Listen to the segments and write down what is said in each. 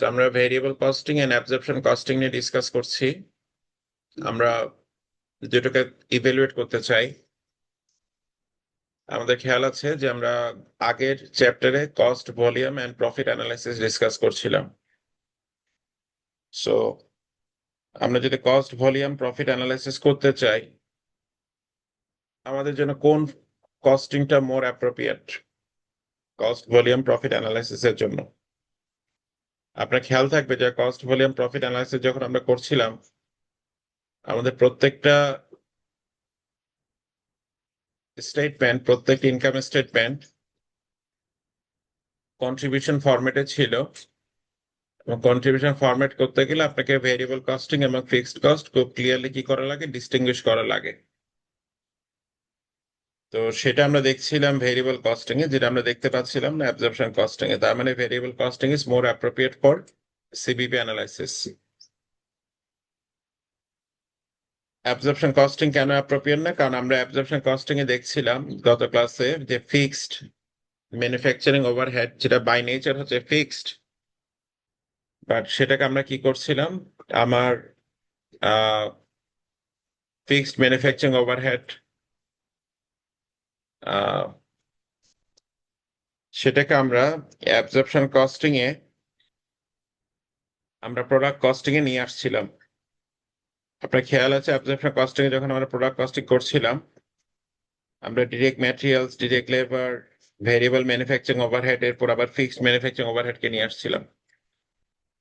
So আমরা variable costing and absorption costing নিয়ে discuss করছি। আমরা যেটাকে ইভ্যালুয়েট করতে চাই। আমাদের খেয়াল আছে যে আমরা আগের চ্যাপ্টারে cost, volume and profit analysis discuss করছিলাম। সো আমরা যদি কস্ট, ভলিউম, প্রফিট অ্যানালাইসিস করতে চাই, আমাদের জন্য কোন কস্টিংটা more appropriate cost, volume, profit অ্যানালাইসিসের জন্য? আপনার খেয়াল থাকবে যে কস্ট, ভলিউম, প্রফিট অ্যানালাইসিস যখন আমরা করছিলাম, আমাদের প্রত্যেকটা স্টেটমেন্ট, প্রত্যেকটা ইনকাম স্টেটমেন্ট কন্ট্রিবিউশন ফরম্যাটে ছিল, এবং কন্ট্রিবিউশন ফরম্যাট করতে গেলে আপনাকে ভেরিয়েবল কস্টিং এবং ফিক্সড কস্ট খুব ক্লিয়ারলি কি করা লাগে, ডিস্টিংগুইশ করা লাগে। তো সেটা আমরা দেখছিলাম ভেরিয়েবল কস্টিং এ, যেটা আমরা দেখতে পাচ্ছিলাম না অ্যাবজর্পশন কস্টিং এ। তার মানে variable costing is more appropriate for CBP analysis. Absorption costing কেন অ্যাপ্রোপ্রিয়েট না? কারণ আমরা অ্যাবজর্পশন কস্টিং এ দেখছিলাম গত ক্লাসে যে ফিক্সড ম্যানুফ্যাকচারিং ওভারহেড, যেটা বাই নেচার হচ্ছে ফিক্সড, বাট সেটাকে আমরা কি করছিলাম, আমার ফিক্সড ম্যানুফ্যাকচারিং ওভারহেড সেটাকে আমরা অ্যাবজর্পশন কস্টিং এ, আমরা প্রোডাক্ট কস্টিং এ নিয়ে আসছিলাম। আপনার খেয়াল আছে অ্যাবজর্পশন কস্টিং এ যখন আমরা প্রোডাক্ট কস্টিং করছিলাম, আমরা direct materials, direct labour, variable manufacturing overhead, এরপর আবার ফিক্সড ম্যানুফ্যাকচারিং ওভারহেড কে নিয়ে আসছিলাম।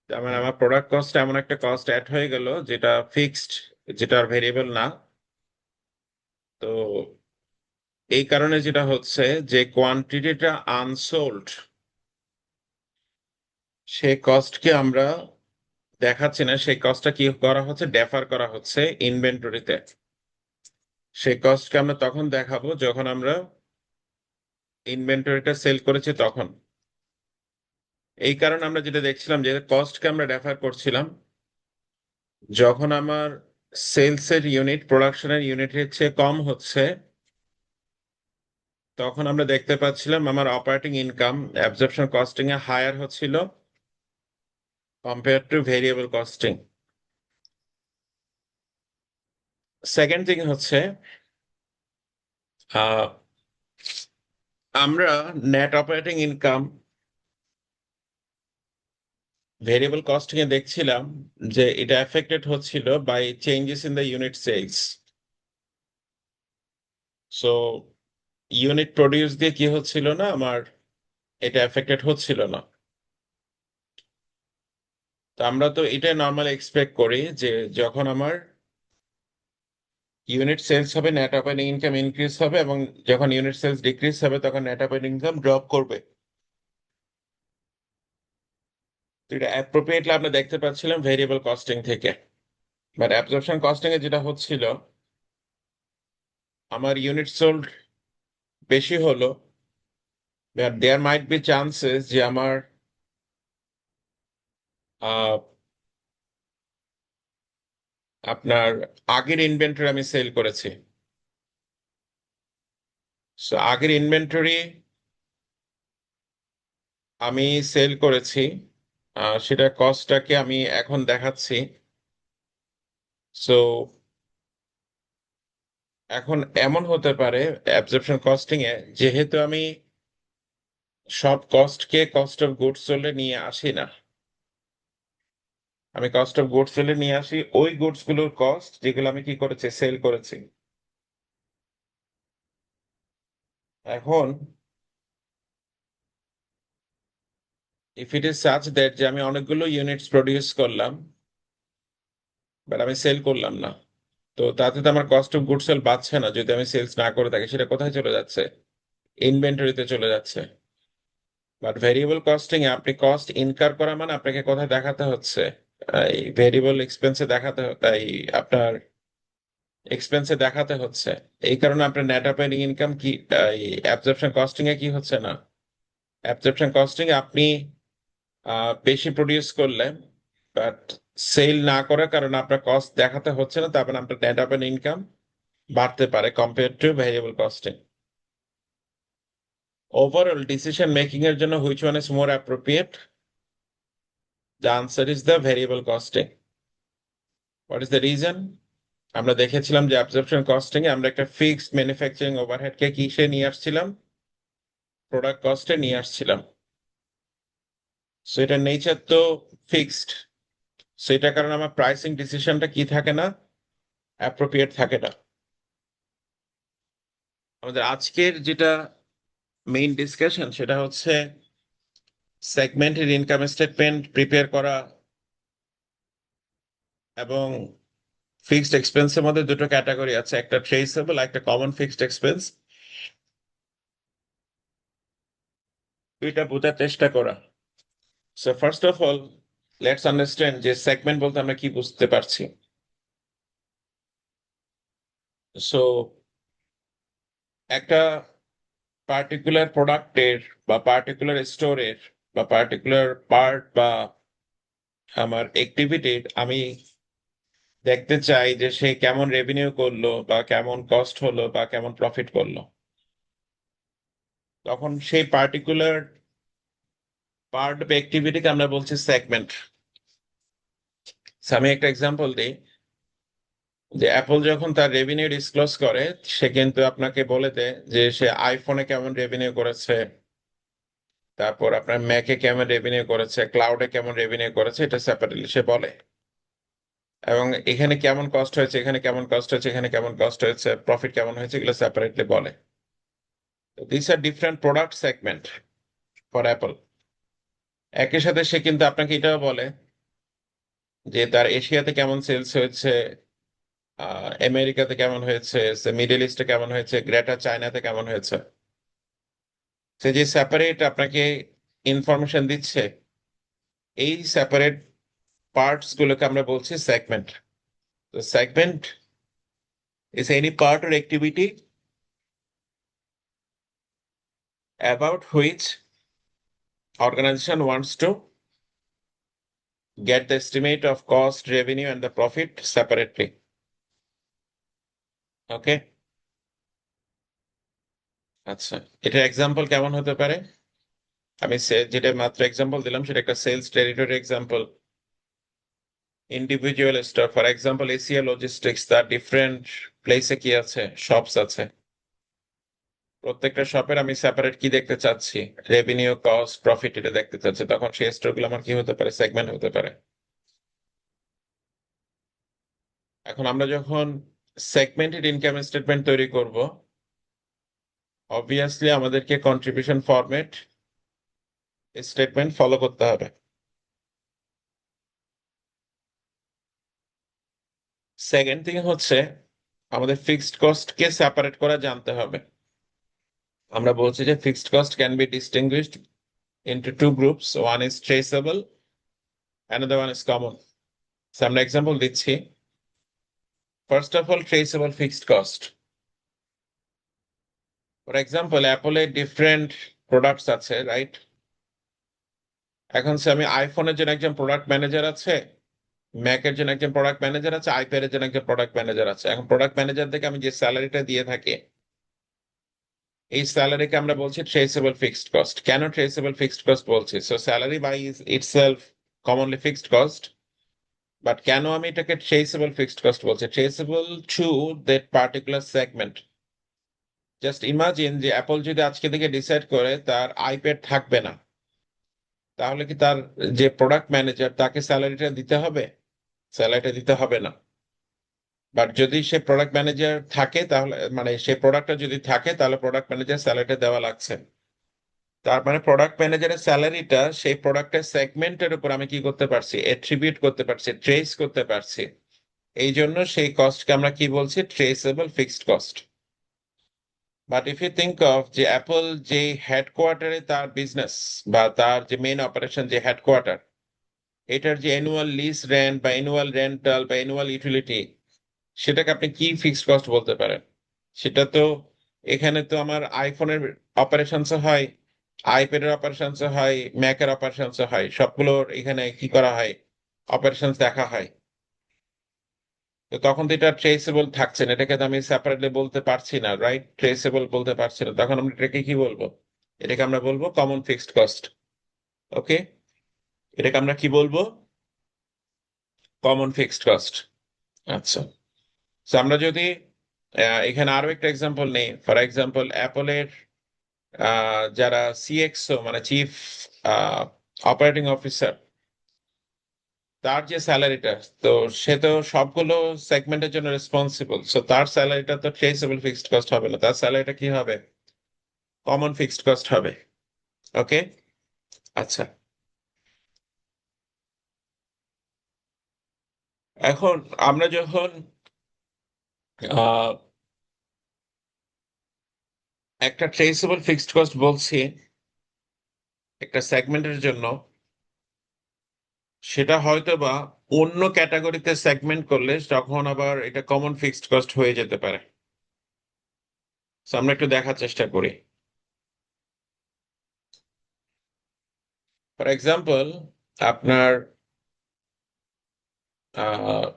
তার মানে আমার প্রোডাক্ট কস্ট এমন একটা কস্ট অ্যাড হয়ে গেল যেটা ফিক্সড, যেটা আর ভেরিয়েবল না। তো এই কারণে যেটা হচ্ছে যে কোয়ান্টিটিটা আনসোল্ড, সেই কস্টকে আমরা দেখাচ্ছি না, সেই কস্টটা কি করা হচ্ছে, ডেফার করা হচ্ছে ইনভেন্টরিতে। সেই কস্টকে আমরা তখন দেখাবো যখন আমরা ইনভেন্টরিটা সেল করেছি তখন। এই কারণে আমরা যেটা দেখছিলাম যে কস্টকে আমরা ডেফার করছিলাম যখন আমার সেলস এর ইউনিট প্রোডাকশনের ইউনিটের চেয়ে কম হচ্ছে, তখন আমরা দেখতে পাচ্ছিলাম আমার অপারেটিং ইনকাম অ্যাবজর্পশন কস্টিং এ হায়ার হচ্ছিল compare to variable costing. Second thing ah আহ, আমরা net operating income variable costing এ দেখছিলাম যে এটা এফেক্টেড হচ্ছিল by changes in the unit sales. So unit produce দিয়ে কি হচ্ছিল না, আমার এটা এফেক্টেড হচ্ছিল না। তো আমরা তো এটা নর্মালি এক্সপেক্ট করি যে যখন আমার ইউনিট সেলস হবে, নেট অপারেটিং ইনকাম ইনক্রিজ হবে, এবং যখন ইউনিট সেলস ডিক্রিজ হবে তখন নেট অপারেটিং ইনকাম ড্রপ করবে। তো এটা অ্যাপ্রোপ্রিয়েটলি আমরা দেখতে পাচ্ছিলাম ভেরিয়েবল কস্টিং থেকে। বাট অ্যাবজর্পশন কস্টিং এ যেটা হচ্ছিল, আমার ইউনিট সোল্ড বেশি হলো, but there might be chances যে আমার আহ, আপনার আগের ইনভেন্টরি আমি সেল করেছি। সো আগের ইনভেন্টরি আমি সেল করেছি, সেটা কস্টটাকে আমি এখন দেখাচ্ছি। সো এখন এমন হতে পারে অ্যাবজর্পশন কস্টিং এ, যেহেতু আমি সব কস্টকে কস্ট অফ গুডস সোল্ডে নিয়ে আসি না, আমি কস্ট অফ গুডস সোল্ডে নিয়ে আসি ওই গুডস গুলোর কস্ট যেগুলো আমি কি করেছি, সেল করেছি। এখন if it is such that যে আমি অনেকগুলো ইউনিটস প্রডিউস করলাম বাট আমি সেল করলাম না, তো তাতে তো আমার কস্ট অফ গুডস সোল্ড বাড়ছে না। যদি আমি সেলস না করে থাকি, সেটা কোথায় চলে যাচ্ছে? ইনভেন্টরিতে চলে যাচ্ছে। বাট ভেরিয়েবল কস্টিং এ আপনি কস্ট ইনকার করা মানে আপনাকে কোথায় দেখাতে হচ্ছে, এই ভেরিয়েবল এক্সপেন্সে দেখাতে, এই আপনার এক্সপেন্সে দেখাতে হচ্ছে। এই কারণে আপনার নেট অপারেটিং ইনকাম কি, এই অ্যাবজর্পশন কস্টিং এ কি হচ্ছে না, অ্যাবজর্পশন কস্টিং এ আপনি বেশি প্রডিউস করলে বাট সেল না করার কারণে আপনার কস্ট দেখাতে হচ্ছে না, তারপরে আপনার নেট অপারেটিং ইনকাম বাড়তে পারে compare to variable costing. Overall decision making এর জন্য which one is more appropriate? The answer is the variable costing. What is the reason? আমরা দেখেছিলাম যে অ্যাবজর্পশন কস্টিং এ আমরা একটা ফিক্সড ম্যানুফ্যাকচারিং ওভারহেডকে কিসে নিয়ে আসছিলাম, প্রোডাক্ট কস্টে নিয়ে আসছিলাম। সো এটার নেচার তো ফিক্সড, সো এটার কারণে আমার প্রাইসিং ডিসিশনটা কি থাকে না, অ্যাপ্রোপ্রিয়েট থাকে না। আমাদের আজকের যেটা মেইন ডিসকাশন সেটা হচ্ছে সেগমেন্টের ইনকাম স্টেটমেন্ট প্রিপেয়ার করা এবং ফিক্সড এক্সপেন্সের মধ্যে দুটো ক্যাটাগরি আছে, একটা ট্রেসেবল, একটা কমন ফিক্সড এক্সপেন্স। দুইটা বোঝার চেষ্টা করা। So first of all let's understand যে সেগমেন্ট বলতে আমরা কি বুঝতে পারছি। সো একটা পার্টিকুলার প্রোডাক্টের বা পার্টিকুলার স্টোরের বা পার্টিকুলার পার্ট বা আমার অ্যাক্টিভিটির আমি দেখতে চাই যে সে কেমন রেভিনিউ করলো বা কেমন কস্ট হলো বা কেমন প্রফিট করলো, তখন সেই পার্টিকুলার পার্ট বা অ্যাক্টিভিটিকে আমরা বলছি সেগমেন্ট। আমি একটা এক্সাম্পল দিই, যে অ্যাপল যখন তার রেভিনিউ ডিসক্লোজ করে সে কিন্তু আপনাকে বলে দেয় যে সে আইফোনে কেমন রেভিনিউ করেছে, তারপর আপনার ম্যাকে কেমন রেভিনিউ করেছে, ক্লাউডে কেমন রেভিনিউ করেছে, এটা সেপারেটলি সে বলে। এবং এখানে কেমন কস্ট হয়েছে, এখানে কেমন কস্ট হয়েছে, এখানে কেমন কস্ট হয়েছে, প্রফিট কেমন হয়েছে, এগুলো সেপারেটলি বলে। This are different product segment for Apple. একই সাথে সে কিন্তু আপনাকে এটাও বলে যে তার এশিয়াতে কেমন সেলস হয়েছে, আমেরিকাতে কেমন হয়েছে, মিডল ইস্টে কেমন হয়েছে, গ্রেটার চায়নাতে কেমন হয়েছে। সে যে সেপারেট আপনাকে ইনফরমেশন দিচ্ছে, এই সেপারেট পার্টস গুলোকে আমরা বলছি সেগমেন্ট। তো segment is any part or activity about which organization wants to get the estimate of cost, revenue, and the profit separately. Okay? আচ্ছা, এটার এক্সাম্পল কেমন হতে পারে? আমি যেটা মাত্র এক্সাম্পল দিলাম সেটা একটা sales territory example. Individual store for example Asia logistics, তার ডিফারেন্ট প্লেসে কি আছে, শপস আছে। প্রত্যেকটা শপের আমি সেপারেট কি দেখতে চাচ্ছি, রেভিনিউ, কস্ট, প্রফিট, এটা দেখতে চাচ্ছি। তখন সেই স্টোরগুলো আমার কি হতে পারে, সেগমেন্ট হতে পারে। এখন আমরা যখন সেগমেন্টেড ইনকাম স্টেটমেন্ট তৈরি করব, অবভিয়াসলি আমাদেরকে কন্ট্রিবিউশন ফরম্যাট স্টেটমেন্ট ফলো করতে হবে। সেকেন্ড থিং হচ্ছে আমাদের ফিক্সড কস্টকে সেপারেট করা জানতে হবে। আমরা বলছি যে fixed cost can be distinguished into two groups, one is traceable, another one is common. আমরা এক্সাম্পল দিচ্ছি। First of all traceable fixed cost, for example অ্যাপলের ডিফারেন্ট প্রোডাক্টস আছে, রাইট? এখন আমি আইফোনের জন্য একজন প্রোডাক্ট ম্যানেজার আছে, ম্যাকের জন্য একজন প্রোডাক্ট ম্যানেজার আছে, আইপ্যাডের জন্য একজন প্রোডাক্ট ম্যানেজার আছে। এখন প্রোডাক্ট ম্যানেজার থেকে আমি যে স্যালারিটা দিয়ে থাকি, এই স্যালারিকে আমরা বলছি ট্রেসেবল ফিক্সড কস্ট। কেন ট্রেসেবল ফিক্সড কস্ট বলছি? So salary by itself commonly fixed cost, but কেন আমি এটাকে ট্রেসেবল ফিক্সড কস্ট বলছি? Traceable to that particular segment. Just imagine যে অ্যাপল যদি আজকে থেকে ডিসাইড করে তার আইপ্যাড থাকবে না, তাহলে কি তার যে প্রোডাক্ট ম্যানেজার তাকে স্যালারিটা দিতে হবে? স্যালারিটা দিতে হবে না। বাট যদি সে প্রোডাক্ট ম্যানেজার থাকে, তাহলে মানে সে প্রোডাক্টটা যদি থাকে তাহলে প্রোডাক্ট ম্যানেজার স্যালারিটা দেওয়া লাগছে। তার মানে প্রোডাক্ট ম্যানেজারের স্যালারিটা সেই প্রোডাক্টের সেগমেন্টের উপর আমি কি করতে পারছি, এট্রিবিউট করতে পারছি, ট্রেস করতে পারছি। এই জন্য সেই কস্টকে আমরা কি বলছি, traceable fixed cost. But if you think of যে অ্যাপল যে হেডকোয়ার্টারে তার বিজনেস বা তার যে মেইন অপারেশন, যে হেডকোয়ার্টার, এটার যে অ্যানুয়াল লিজ রেন্ট বা অ্যানুয়াল রেন্টাল বা অ্যানুয়াল ইউটিলিটি, সেটাকে আপনি কি ফিক্সড কস্ট বলতে পারেন? সেটা তো এখানে তো আমার আইফোনের অপারেশনস হয়, আইপ্যাডের অপারেশনস হয়, ম্যাকের অপারেশনস হয়, সবগুলোর এখানে কি করা হয়, অপারেশনস দেখা হয়। তো তখন তো এটা ট্রেসেবল থাকছে না, এটাকে তো আমি সেপারেটলি বলতে পারছি না, রাইট? ট্রেসেবল বলতে পারছি না, তখন আমরা এটাকে কি বলবো? এটাকে আমরা বলবো কমন ফিক্সড কস্ট। ওকে, এটাকে আমরা কি বলবো? Common fixed cost. আচ্ছা, তো আমরা যদি এখানে আরো একটা এক্সাম্পল নেই, ফর এক্সাম্পল অ্যাপলের যারা সিএক্সও মানে চিফ অপারেটিং অফিসার, তার যে স্যালারিটা, তো সে তো সবগুলো সেগমেন্টের জন্য রেসপন্সিবল, সো তার স্যালারিটা তো ট্রেসেবল ফিক্সড কস্ট হবে না, তার স্যালারিটা কি হবে? কমন ফিক্সড কস্ট হবে। ওকে, আচ্ছা, এখন আমরা যখন আহ, একটা ট্রেসেবল ফিক্সড কস্ট বলছি একটা সেগমেন্টের জন্য, সেটা হয়তো বা অন্য ক্যাটাগরিতে সেগমেন্ট করলে তখন আবার এটা কমন ফিক্সড কস্ট হয়ে যেতে পারে। So, আমরা একটু দেখার চেষ্টা করি। ফর এক্সাম্পল, আপনার আহ,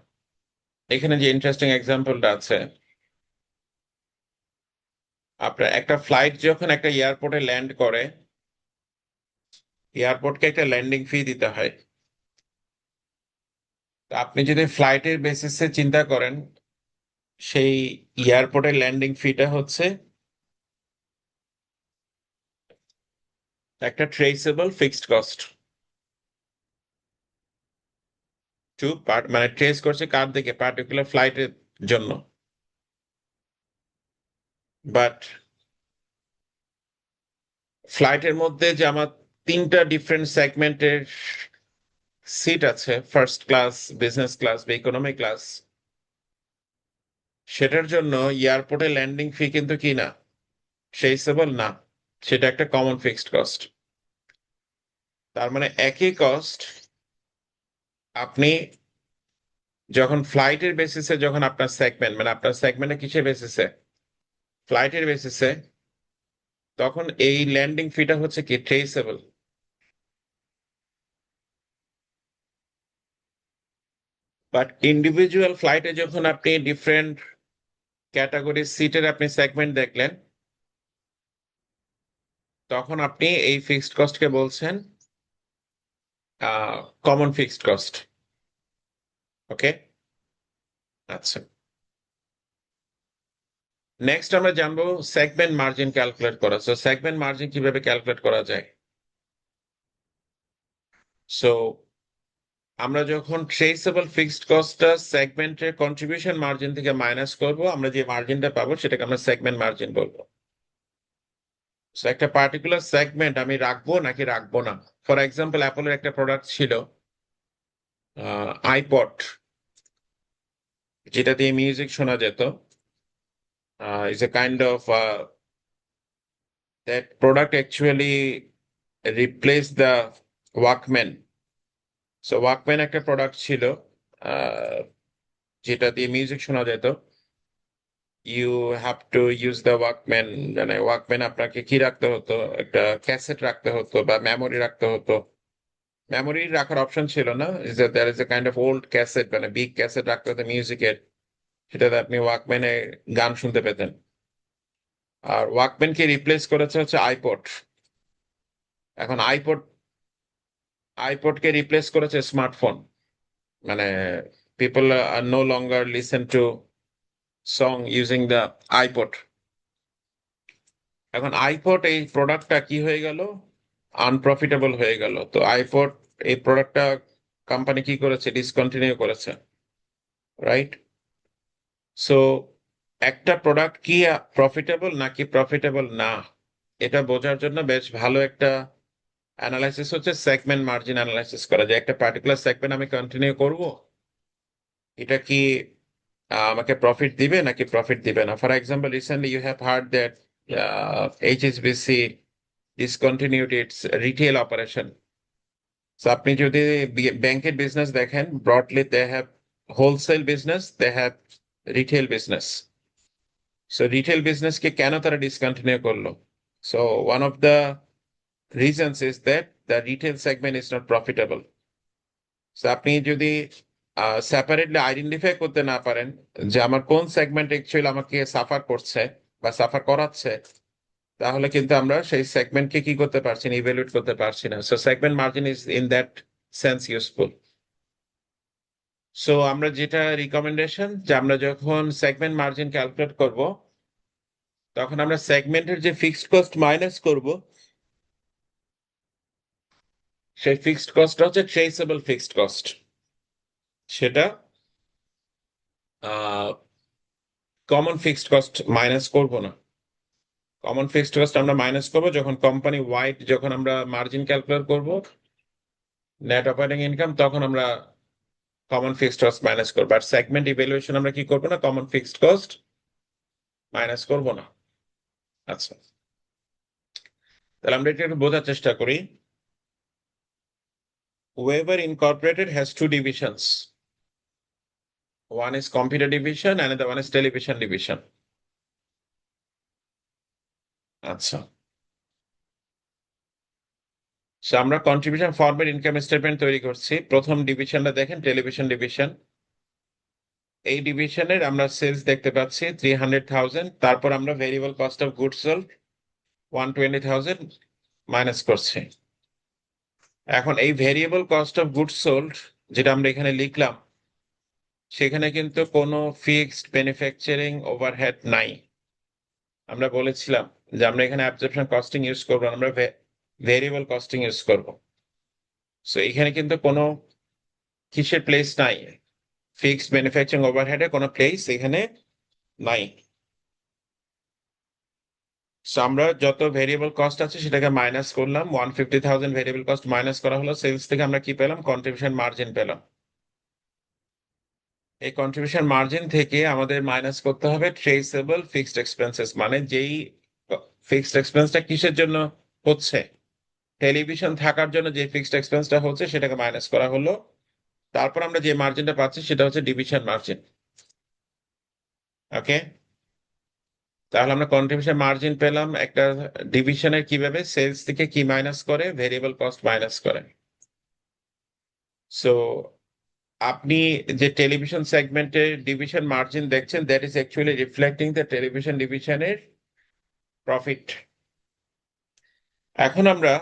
এখানে যে ইন্টারেস্টিং এক্সাম্পলটা আছে, আপনার একটা ফ্লাইট যখন একটা এয়ারপোর্টে ল্যান্ড করে, এয়ারপোর্টকে একটা ল্যান্ডিং ফি দিতে হয়। তো আপনি যদি ফ্লাইটের বেসিসে চিন্তা করেন, সেই এয়ারপোর্টের ল্যান্ডিং ফিটা হচ্ছে একটা traceable fixed cost. To part মানে ট্রেস করছে কার দিকে, পার্টিকুলার ফ্লাইটের জন্য। বাট ফ্লাইটের মধ্যে যে আমার তিনটা ডিফারেন্ট সেগমেন্টের সিট আছে, ফার্স্ট ক্লাস, বিজনেস ক্লাস বা ইকোনমি ক্লাস, সেটার জন্য এয়ারপোর্টে ল্যান্ডিং ফি কিন্তু কি না, ট্রেসেবল না, সেটা একটা কমন ফিক্সড কস্ট। তার মানে একই কস্ট আপনি যখন ফ্লাইটের বেসিসে, যখন আপনার সেগমেন্ট মানে আপনার সেগমেন্টে কিসের বেসিসে, ফ্লাইটের বেসিসে, তখন এই ল্যান্ডিং ফিটা হচ্ছে কি ট্রেসেবল। বাট ইন্ডিভিজুয়াল ফ্লাইটে যখন আপনি ডিফারেন্ট ক্যাটাগরির সিটের আপনি সেগমেন্ট দেখলেন, তখন আপনি এই ফিক্সড কস্টকে বলছেন কমন ফিক্সড কস্ট। ওকে, আচ্ছা, নেক্সট আমরা জানবো সেগমেন্ট মার্জিন ক্যালকুলেট করা। সো সেগমেন্ট মার্জিন কিভাবে ক্যালকুলেট করা যায়? সো আমরা যখন ট্রেসেবল ফিক্সড কস্টটা সেগমেন্টের কন্ট্রিবিউশন মার্জিন থেকে মাইনাস করব, আমরা যে মার্জিনটা পাবো সেটাকে আমরা সেগমেন্ট মার্জিন বলবো। সো একটা পার্টিকুলার সেগমেন্ট আমি রাখবো নাকি রাখবো না। ফর এক্সাম্পল অ্যাপলের একটা প্রোডাক্ট ছিল আইপড, যেটা দিয়ে মিউজিক শোনা যেত। Is a kind of that product actually replace the Walkman. So Walkman একটা প্রোডাক্ট ছিল আহ, যেটা দিয়ে মিউজিক শোনা যেত। You have to use the Walkman, মানে ওয়াকম্যান আপনাকে কি রাখতে হতো, একটা ক্যাসেট রাখতে হতো বা মেমোরি রাখতে হতো। মেমোরি রাখার অপশন ছিল না, is there is a kind of old cassette, মানে বিগ ক্যাসেট রাখতে হতো মিউজিকের, সেটাতে আপনি ওয়াকম্যানে গান শুনতে পেতেন। আর ওয়াকম্যানকে রিপ্লেস করেছে হচ্ছে আইপড। এখন আইপডকে রিপ্লেস করেছে স্মার্টফোন, মানে people are no longer listen to song using the iPod. এখন আইপড এই প্রোডাক্টটা কি হয়ে গেল, আনপ্রফিটেবল হয়ে গেল। তো আইপড এই প্রোডাক্টটা কোম্পানি কি করেছে, ডিসকন্টিনিউ করেছে, রাইট? সো একটা প্রোডাক্ট কি প্রফিটেবল নাকি প্রফিটেবল না, এটা বোঝার জন্য বেশ ভালো একটা অ্যানালাইসিস হচ্ছে সেগমেন্ট মার্জিন অ্যানালাইসিস করা যায়। একটা পার্টিকুলার সেগমেন্ট আমি কন্টিনিউ করব, এটা কি আমাকে প্রফিট দিবে নাকি প্রফিট দিবে না। For example, recently you have heard that HSBC discontinued its retail operation. So আপনি যদি ব্যাংকের বিজনেস দেখেন, broadly they have wholesale business, they have retail business. So retail বিজনেসকে কেন তারা ডিসকন্টিনিউ করলো? So one of the reasons is that the retail segment is not profitable. So আপনি যদি সেপারেটলি আইডেন্টিফাই করতে না পারেন যে আমার কোন সেগমেন্ট অ্যাকচুয়ালি আমাকে সাফার করছে বা সাফার করাচ্ছে, তাহলে কিন্তু আমরা সেই সেগমেন্টকে কি করতে পারছি না, ইভ্যালুয়েট করতে পারছি না। So segment margin is in that sense useful. So আমরা যেটা রিকমেন্ডেশন যে আমরা যখন সেগমেন্ট মার্জিন ক্যালকুলেট করব তখন আমরা সেগমেন্টের যে ফিক্সড কস্ট মাইনাস করব সেই ফিক্সড কস্টটা হচ্ছে ট্রেসেবল ফিক্সড কস্ট। সেটা কমন ফিক্সড কস্ট মাইনাস করব না। কমন ফিক্সড কস্ট আমরা মাইনাস করব যখন কোম্পানি ওয়াইড, যখন আমরা মার্জিন ক্যালকুলেট করব নেট অপারেটিং ইনকাম, তখন আমরা কমন ফিক্সড কস্ট মাইনাস করবো। আর সেগমেন্ট ইভ্যালুয়েশন আমরা কি করবো না, কমন ফিক্সড কস্ট মাইনাস করব না। আচ্ছা, তাহলে আমরা এটা একটু বোঝার চেষ্টা করি। Weber Incorporated has two divisions. One is computer division and the one is television division. আচ্ছা, সো আমরা কন্ট্রিবিউশন ফরম্যাট ইনকাম স্টেটমেন্ট তৈরি করছি। প্রথম ডিভিশনটা দেখেন, টেলিভিশন ডিভিশন। এই ডিভিশনের আমরা সেলস দেখতে পাচ্ছি 300,000, তারপর আমরা variable cost of goods sold 120,000 minus করছি। এখন এই variable cost of goods sold যেটা আমরা এখানে লিখলাম, সেখানে কিন্তু কোনো ফিক্সড ম্যানুফ্যাকচারিং ওভারহেড নাই। আমরা বলেছিলাম যে আমরা এখানে অ্যাবজর্পশন কস্টিং ইউজ করবো, আমরা ভেরিয়েবল কস্টিং ইউজ করব। সো এখানে কিন্তু কোনো কিসের প্লেস নাই, ফিক্সড ম্যানুফ্যাকচারিং ওভারহেডে কোনো প্লেস এখানে নাই। সো আমরা যত ভেরিয়েবল কস্ট আছে সেটাকে মাইনাস করলাম, 150,000 ভেরিয়েবল কস্ট মাইনাস করা হলো, সেলস থেকে আমরা কি পেলাম, কন্ট্রিবিউশন মার্জিন পেলাম। এই কন্ট্রিবিউশন মার্জিন থেকে আমাদের মাইনাস করতে হবে ট্রেসেবল ফিক্সড এক্সপেন্সেস, মানে যেই ফিক্সড এক্সপেন্সটা কিসের জন্য হচ্ছে, টেলিভিশন থাকার জন্য যে ফিক্সড এক্সপেন্সটা হচ্ছে সেটাকে মাইনাস করা হলো। তারপর আমরা যে মার্জিনটা পাচ্ছি সেটা হচ্ছে ডিভিশন মার্জিন। ওকে, তাহলে আমরা কন্ট্রিবিউশন মার্জিন পেলাম একটা ডিভিশনের কিভাবে সেলস থেকে কি মাইনাস করে, ভেরিয়েবল কস্ট মাইনাস করে। সো আপনি যে টেলিভিশন সেগমেন্টের ডিভিশন মার্জিন দেখছেন, that is actually reflecting the television ডিভিশনের প্রফিট। এখন আমরা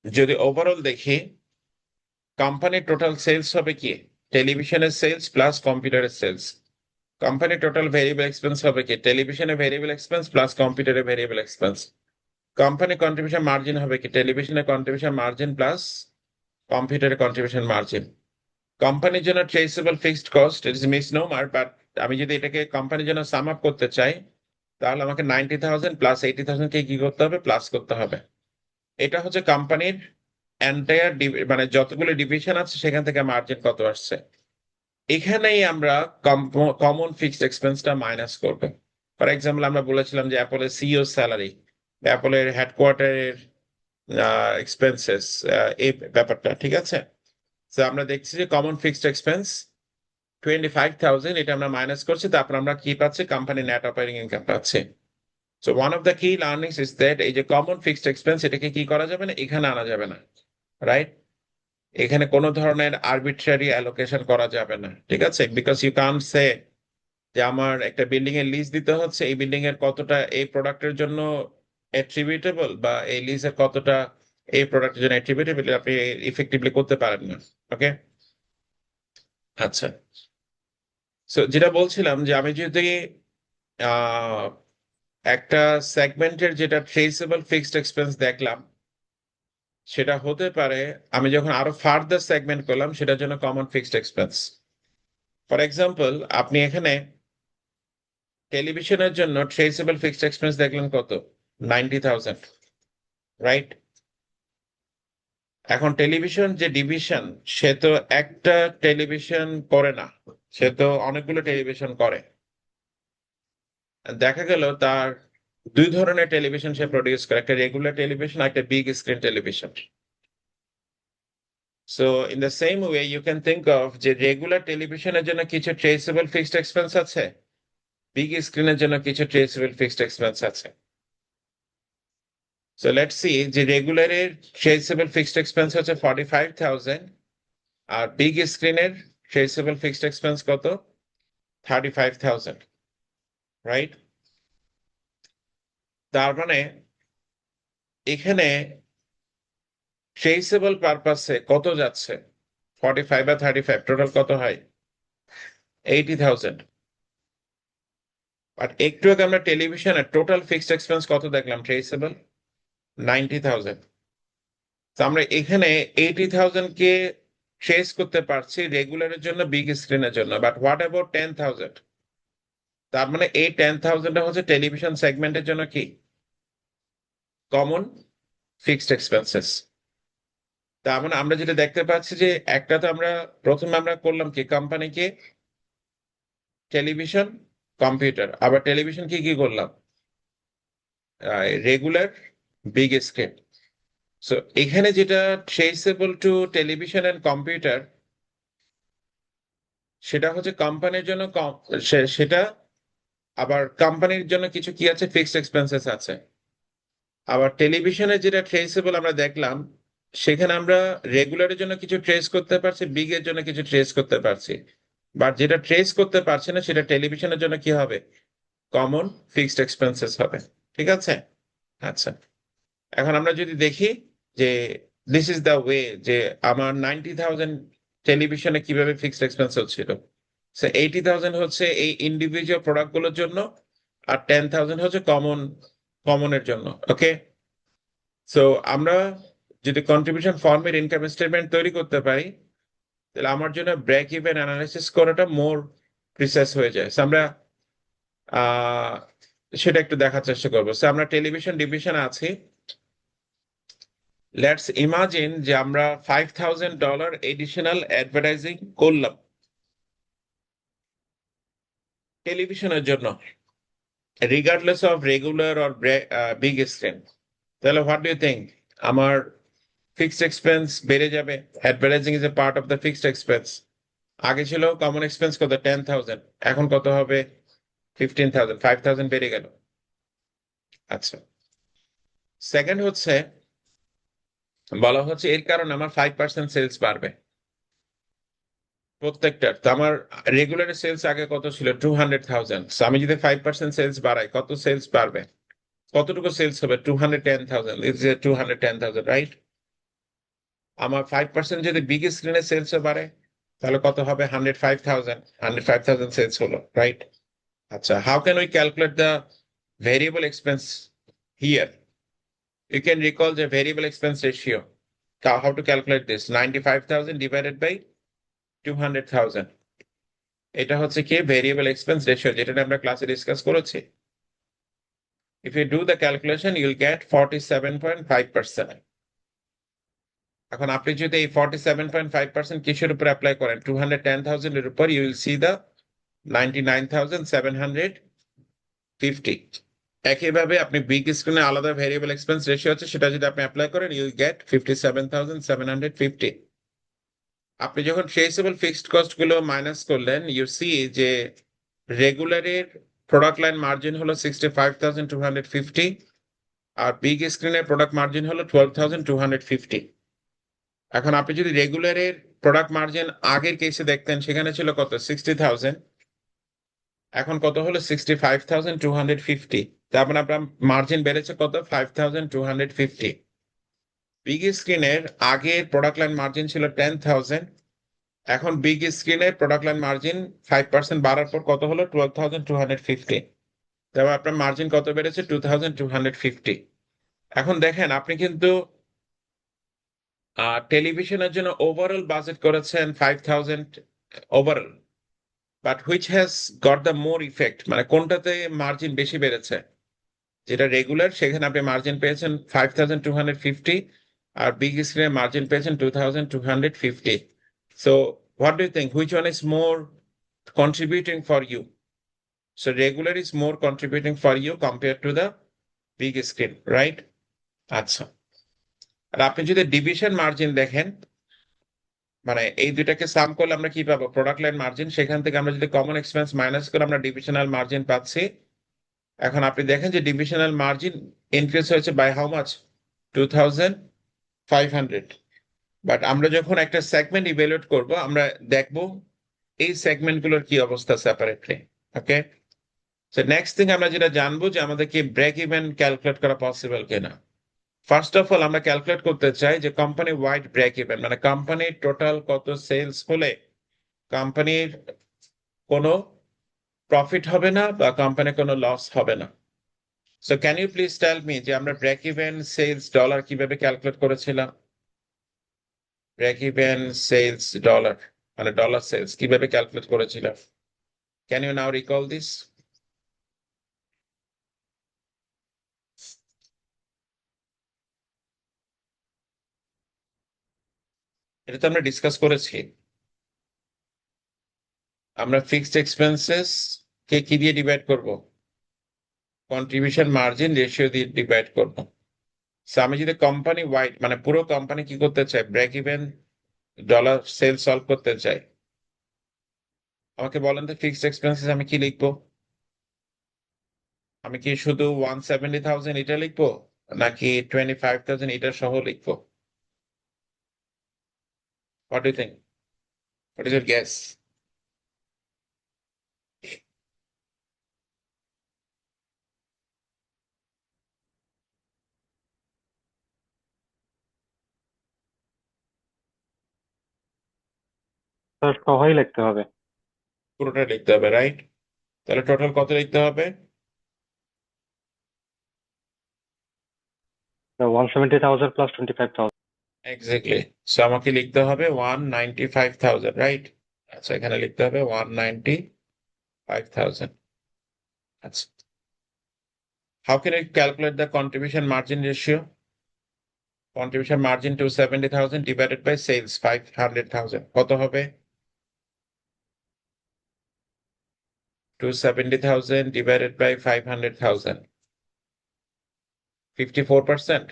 যদি ওভারঅল দেখি, কোম্পানির টোটাল সেলস হবে কি, টেলিভিশনের সেলস প্লাস কম্পিউটারের সেলস। কোম্পানির টোটাল ভেরিয়েবল এক্সপেন্স হবে কি, টেলিভিশনের ভেরিয়েবল এক্সপেন্স প্লাস কম্পিউটারের variable expense. Company contribution margin হবে কি, টেলিভিশনের কন্ট্রিবিউশন মার্জিন প্লাস কম্পিউটারের কন্ট্রিবিউশন মার্জিন। কোম্পানির জন্য traceable fixed cost it is misnomer, but আমি যদি এটাকে কোম্পানির জন্য সাম আপ করতে চাই তাহলে আমাকে 90,000 প্লাস 80,000 কে কি করতে হবে, প্লাস করতে হবে। এটা হচ্ছে কোম্পানির এন্টায়ার মানে যতগুলো ডিভিশন আছে সেখান থেকে মার্জিন কত আসছে। এখানেই আমরা কমন ফিক্সড এক্সপেন্সটা মাইনাস করবো। ফর এক্সাম্পল আমরা বলেছিলাম যে অ্যাপলের সিইও স্যালারি, অ্যাপলের হেডকোয়ার্টারের এক্সপেন্সেস, এই ব্যাপারটা ঠিক আছে। তো আমরা দেখছি যে কমন ফিক্সড এক্সপেন্স 25,000, এটা আমরা মাইনাস করছি, তারপর আমরা কি পাচ্ছি, কোম্পানি নেট অপারেটিং ইনকাম পাচ্ছি। সো ওয়ান অফ দ্য কি লার্নিংস ইজ দ্যাট এই যে কমন ফিক্সড এক্সপেন্স এটাকে কি করা যাবে না, এখানে আনা যাবে না, রাইট। এখানে কোনো ধরনের আরবিট্রারি অ্যালোকেশন করা যাবে না, ঠিক আছে, বিকজ ইউ কান্ট সে যে আমার একটা বিল্ডিং এর লিজ দিতে হচ্ছে, এই বিল্ডিং এর কতটা এই প্রোডাক্টের জন্য অ্যাট্রিবিউটেবল বা এই লিজের কতটা এই প্রোডাক্টের জন্য অ্যাট্রিবিউটেবল, আপনি ইফেক্টিভলি করতে পারেন না। ওকে, আচ্ছা। সো যেটা বলছিলাম যে আমি যদি আহ একটা সেগমেন্টের যেটা ট্রেসেবল ফিক্সড এক্সপেন্স দেখলাম, সেটা হতে পারে আমি যখন আরো ফার্দার সেগমেন্ট করলাম সেটার জন্য common fixed expense. For example আপনি এখানে টেলিভিশনের জন্য ট্রেসেবল ফিক্সড এক্সপেন্স দেখলেন কত, 90,000, রাইট। এখন টেলিভিশন যে ডিভিশন, সে তো একটা টেলিভিশন করে না, সে তো অনেকগুলো টেলিভিশন করে। দেখা গেল তার দুই ধরনের টেলিভিশন সে প্রডিউস করে, একটা রেগুলার টেলিভিশন, একটা big screen television. So in the same way you can think of যে রেগুলার টেলিভিশনের জন্য কিছু ট্রেসেবল ফিক্সড এক্সপেন্স আছে, বিগ স্ক্রিনের জন্য কিছু ট্রেসেবল ফিক্সড এক্সপেন্স আছে। সো লেটস সি যে রেগুলারের ট্রেসেবল ফিক্সড এক্সপেন্স হচ্ছে 45,000, আর বিগ স্ক্রিনের ট্রেসেবল ফিক্সড এক্সপেন্স কত, 35,000, রাইট। তার মানে এখানে ট্রেসেবল পারপাসে কত যাচ্ছে? 45 বা 35, টোটাল কত হয়? 80,000। বাট একটু আগে আমরা টেলিভিশনে টোটাল ফিক্সড এক্সপেন্স কত দেখলাম ট্রেসেবল? 90,000। তো আমরা এখানে 80,000 কে ট্রেস করতে পারছি রেগুলারের জন্য, বিগ স্ক্রিনের জন্য, বাট হোয়াট অ্যাবাউট 10,000? তার মানে এই 10,000 হচ্ছে টেলিভিশন সেগমেন্টের জন্য কি কমন ফিক্সড এক্সপেন্সেস। তার মানে আমরা যেটা দেখতে পাচ্ছি যে একটা তো আমরা প্রথমে আমরা করলাম কি কোম্পানিকে টেলিভিশন, কম্পিউটার, আবার টেলিভিশন কি কি করলাম রেগুলার, বিগ স্ক্রিন। সো এখানে যেটা traceable to television and computer, সেটা হচ্ছে কোম্পানির জন্য সেটা, আবার কোম্পানির জন্য কিছু কি আছে, ফিক্সড এক্সপেন্সেস আছে। আবার টেলিভিশনে যেটা ট্রেসেবল আমরা দেখলাম, সেখানে আমরা রেগুলারের জন্য কিছু ট্রেস করতে পারছি, বিগ এর জন্য কিছু ট্রেস করতে পারছি। বাট যেটা ট্রেস করতে পারছি না সেটা টেলিভিশনের জন্য কি হবে, কমন ফিক্সড এক্সপেন্সেস হবে। ঠিক আছে? আচ্ছা, এখন আমরা যদি দেখি যে দিস ইজ দ্য ওয়ে, যে আমার 90,000 টেলিভিশনে কিভাবে ফিক্সড এক্সপেন্স হচ্ছিল। 80,000 হচ্ছে এই ইন্ডিভিজুয়াল প্রোডাক্ট গুলোর জন্য, আর 10,000 হচ্ছে কমনের জন্য। ওকে, সো আমরা যদি কন্ট্রিবিউশন ফর্মের ইনকাম স্টেটমেন্ট তৈরি করতে পারি, তাহলে আমার জন্য ব্রেক ইভেন অ্যানালাইসিস করাটা মোর প্রিসাইজ হয়ে যায়। So আমরা আহ সেটা একটু দেখার চেষ্টা করবো। So আমরা টেলিভিশন ডিভিশন আছি। লেটস ইমাজিন যে আমরা $5,000 এডিশনাল অ্যাডভার্টাইজিং করলাম টেলিভিশনের জন্য, regardless of regular or big screen. তাহলে হোয়াট ডু ইউ থিঙ্ক, আমার ফিক্সড এক্সপেন্স বেড়ে যাবে? Advertising is a part of the fixed expense. আগে ছিল কমন এক্সপেন্স কত, 10,000, এখন কত হবে 15,000, 5,000 বেড়ে গেল। আচ্ছা, সেকেন্ড হচ্ছে বলা হচ্ছে এর কারণে আমার 5% সেলস বাড়বে প্রত্যেকটার। তো আমার রেগুলার সেলস আগে কত ছিল, 200,000। আমি যদি 5% সেলস বাড়াই, কত সেলস বাড়বে, কতটুকু সেলস হবে, 210,000। It's 210,000, right? আমার 5% যদি বিগ স্ক্রিনে সেলস বাড়ে, তাহলে কত হবে, 105,000। 105,000 সেলস হলো, রাইট? আচ্ছা, how can we calculate the variable expense here? You can recall the variable expense ratio. How to calculate this? 95,000 divided by 200,000. এটা হচ্ছে কি ভেরিয়েবল এক্সপেন্স রেশিও, যেটা আমরা ক্লাসে ডিসকাস করেছি। If you do the calculation, you'll get 47.5%. এখন আপনি যদি এই 47.5% কিসের উপর অ্যাপ্লাই করেন, 210,000 এর উপর, you will see the 99,750। একইভাবে আপনি বিগ স্ক্রিনে আলাদা ভেরিয়েবল এক্সপেন্স রেশিও আছে, সেটা যদি আপনি অ্যাপ্লাই করেন, ইউ গেট 57,750। আপনি যখন ট্রেসেবল ফিক্সড কস্ট গুলো মাইনাস করলেন, ইউ সি যে রেগুলারের প্রোডাক্ট লাইন মার্জিন হলো 65,250, আর বিগ স্ক্রিনের প্রোডাক্ট মার্জিন হলো 12,250। এখন আপনি যদি রেগুলারের প্রোডাক্ট মার্জিন আগের কেসে দেখতেন, সেখানে ছিল কত, 60,000, এখন কত হলো 65,250। তার মানে আপনার মার্জিন বেড়েছে কত, 5,250। বিগ স্ক্রিনের আগের প্রোডাক্ট লাইন মার্জিন ছিল 10,000, এখন বিগ স্ক্রিনের প্রোডাক্ট লাইন মার্জিন 5% বাড়ার পর কত হলো, 12,250। তবে আপনার মার্জিন কত বেড়েছে, 2,250। এখন দেখেন, আপনি কিন্তু টেলিভিশনের জন্য ওভারঅল বাজেট করেছেন 5,000 overall, but which has got the more effect, মানে কোনটাতে মার্জিন বেশি বেড়েছে? যেটা রেগুলার, সেখানে আপনি মার্জিন পেয়েছেন 5,250, আর বিগ স্ক্রিনে মার্জিন পেয়েছেন 2,250। So what do you think, which one is more contributing for you? So regular is more contributing for you compared to the big screen, right? আচ্ছা, আর আপনি যদি ডিভিশন মার্জিন দেখেন, মানে এই দুইটাকে সাম করলে আমরা কি পাবো, প্রোডাক্ট লাইন মার্জিন, সেখান থেকে আমরা যদি কমন এক্সপেন্স মাইনাস করে আমরা ডিভিশনাল মার্জিন পাচ্ছি। এখন আপনি দেখেন যে ডিভিশনাল মার্জিন ইনক্রিজ হয়েছে বাই হাউ মাচ, 2,500। বাট আমরা যখন একটা সেগমেন্ট ইভ্যালুয়েট করব, আমরা দেখব এই সেগমেন্ট গুলোর কি অবস্থা সেপারেটলি। ওকে, সো নেক্সট থিং আমরা যেটা জানবো, যে আমাদেরকে ব্রেক ইভেন ক্যালকুলেট করা পসিবল কিনা। ফার্স্ট অফ অল আমরা ক্যালকুলেট করতে চাই যে কোম্পানি ওয়াইড ব্রেক ইভেন, মানে কোম্পানির টোটাল কত সেলস হলে কোম্পানির কোনো প্রফিট হবে না বা কোম্পানির কোনো লস হবে না। So can you please tell me যে আমরা ব্রেক ইভেন সেলস ডলার কিভাবে ক্যালকুলেট করেছিলাম? ব্রেক ইভেন সেলস ডলার মানে ডলার সেলস কিভাবে ক্যালকুলেট করেছিলাম? Can you now recall this? এটা তো আমরা ডিসকাস করেছি। আমরা ফিক্সড এক্সপেন্সেস কে কি দিয়ে ডিভাইড করব? কন্ট্রিবিউশন মার্জিন রেশিও দিয়ে ডিভাইড করব। So, আমি যদি কোম্পানি ওয়াইড মানে পুরো কোম্পানি কি করতে চাই, break even dollar sale solve করতে চাই, আমাকে বলেন তো ফিক্সড এক্সপেন্সেস আমি কি লিখবো? আমি কি শুধু 170,000 এটা লিখবো নাকি 25,000 এটা সহ লিখবো? What do think? What is your guess? Sir সবাই লিখতে হবে। পুরোটা লিখতে হবে, রাইট? তাহলে টোটাল কত লিখতে হবে? 170,000 প্লাস 25,000। এক্স্যাক্টলি। সো আমাকে লিখতে হবে 195,000, রাইট? আচ্ছা, এখানে লিখতে হবে 195,000। আচ্ছা, how can you calculate the contribution margin ratio? Contribution margin 270,000 divided by sales 500,000 কত হবে? 270,000 ডিভাইডেড বাই 500,000, 54%।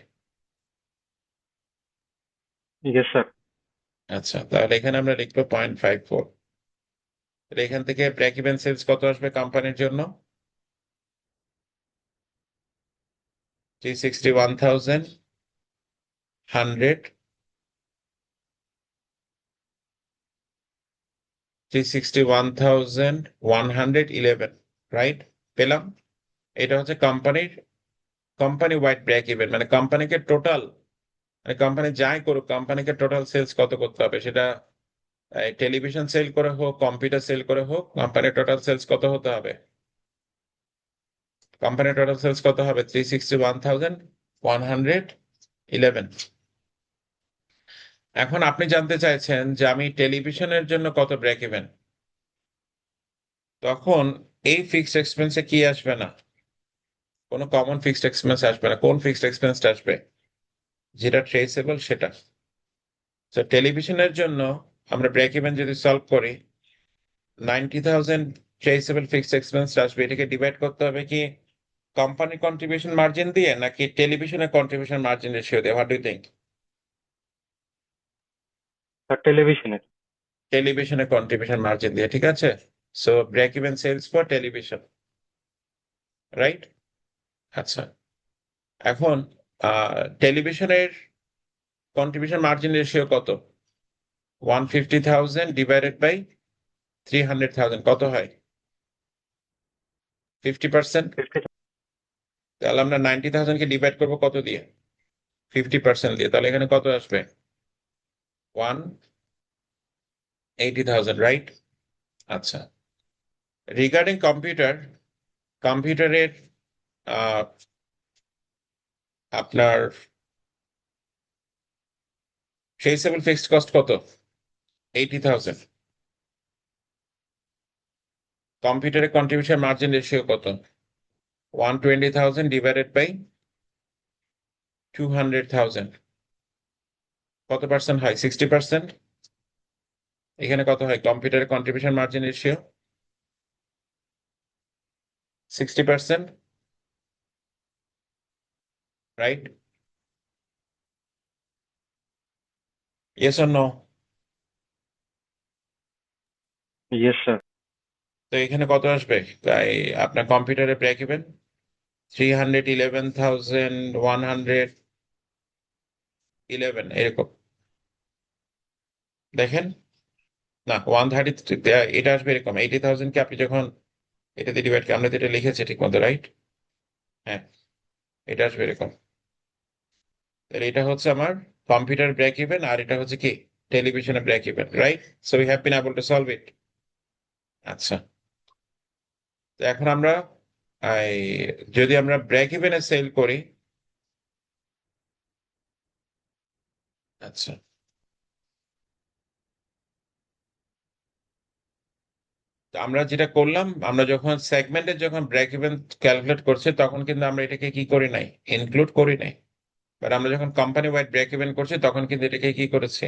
Yes sir. আচ্ছা, তাহলে এখানে আমরা লিখবো 0.54। এখান থেকে ব্রেক ইভেন সেলস কত আসবে কোম্পানির জন্য? 361,100, 361,111, রাইট? পেলাম। এটা হচ্ছে কোম্পানি ওয়াইড ব্রেক ইভেন, মানে কোম্পানিকে টোটাল, মানে কোম্পানি যাই করুক কোম্পানিকে টোটাল সেলস কত করতে হবে, সেটা টেলিভিশন সেল করে হোক কম্পিউটার সেল করে হোক, কোম্পানির টোটাল সেলস কত হতে হবে? কোম্পানির টোটাল সেলস কত হবে? 361,111। এখন আপনি জানতে চাইছেন যে আমি টেলিভিশনের জন্য কত ব্রেক ইভেন, তখন এই ফিক্সড এক্সপেন্সে কি আসবে না? কোনো কমন ফিক্সড এক্সপেন্স আসবে না। কোন ফিক্সড এক্সপেন্সটা আসবে? যেটা ট্রেসেবল সেটা। তো টেলিভিশনের জন্য আমরা ব্রেক ইভেন যদি সলভ করি, 90,000 ট্রেসেবল ফিক্সড এক্সপেন্স আসবে। এটাকে ডিভাইড করতে হবে কি কোম্পানি কন্ট্রিবিউশন মার্জিন দিয়ে নাকি টেলিভিশনের কন্ট্রিবিউশন মার্জিন রেশিও দিয়ে? What do think? স্যার টেলিভিশনের। টেলিভিশনের কন্ট্রিবিউশন মার্জিন দিয়ে, ঠিক আছে। So break even sales for television, right? আচ্ছা, এখন টেলিভিশনের কন্ট্রিবিউশন মার্জিন রেশিও কত? 150,000 ডিভাইডেড বাই 300,000 কত হয়? 50%। 50। তাহলে আমরা 90,000 কে ডিভাইড করবো কত দিয়ে? 50% দিয়ে। তাহলে এখানে কত আসবে? 180,000, রাইট? আচ্ছা, রিগার্ডিং কম্পিউটারের আপনার ট্রেসেবল ফিক্সড কস্ট কত? 80,000। কম্পিউটারের কন্ট্রিবিউশন মার্জিন রেশিও কত? 120,000 ডিভাইডেড বাই 200,000 কত পার্সেন্ট হয়? 60%। এখানে কত হয় কম্পিউটারের contribution margin ratio? 60%, right? Yes or no? Yes sir. তো এখানে কত আসবে? তাই আপনার কম্পিউটারে ব্রেক ইভেন 311,111 এরকম। দেখেন, না 130, এটা আসবে এরকম 80,000 কে আপনি যখন এটা দিয়ে ডিভাইড, আমরা তো এটা লিখেছি ঠিক মতো, রাইট? হ্যাঁ, এটা আসবে এরকম। এটা হচ্ছে আমার কম্পিউটার ব্রেক ইভেন, আর এটা হচ্ছে কি টেলিভিশনের break even, right? So we have been able to solve it. আচ্ছা, তো এখন আমরা এই যদি আমরা ব্রেক ইভেনে সেল করি, আচ্ছা, তো আমরা যেটা করলাম, আমরা যখন সেগমেন্টের যখন ব্রেক ইভেন ক্যালকুলেট করছি তখন কিন্তু আমরা এটাকে কি করি নাই, ইনক্লুড করি নাই। বাট আমরা যখন কোম্পানি ওয়াইড ব্রেক ইভেন করছি তখন কিন্তু এটাকে কি করেছে,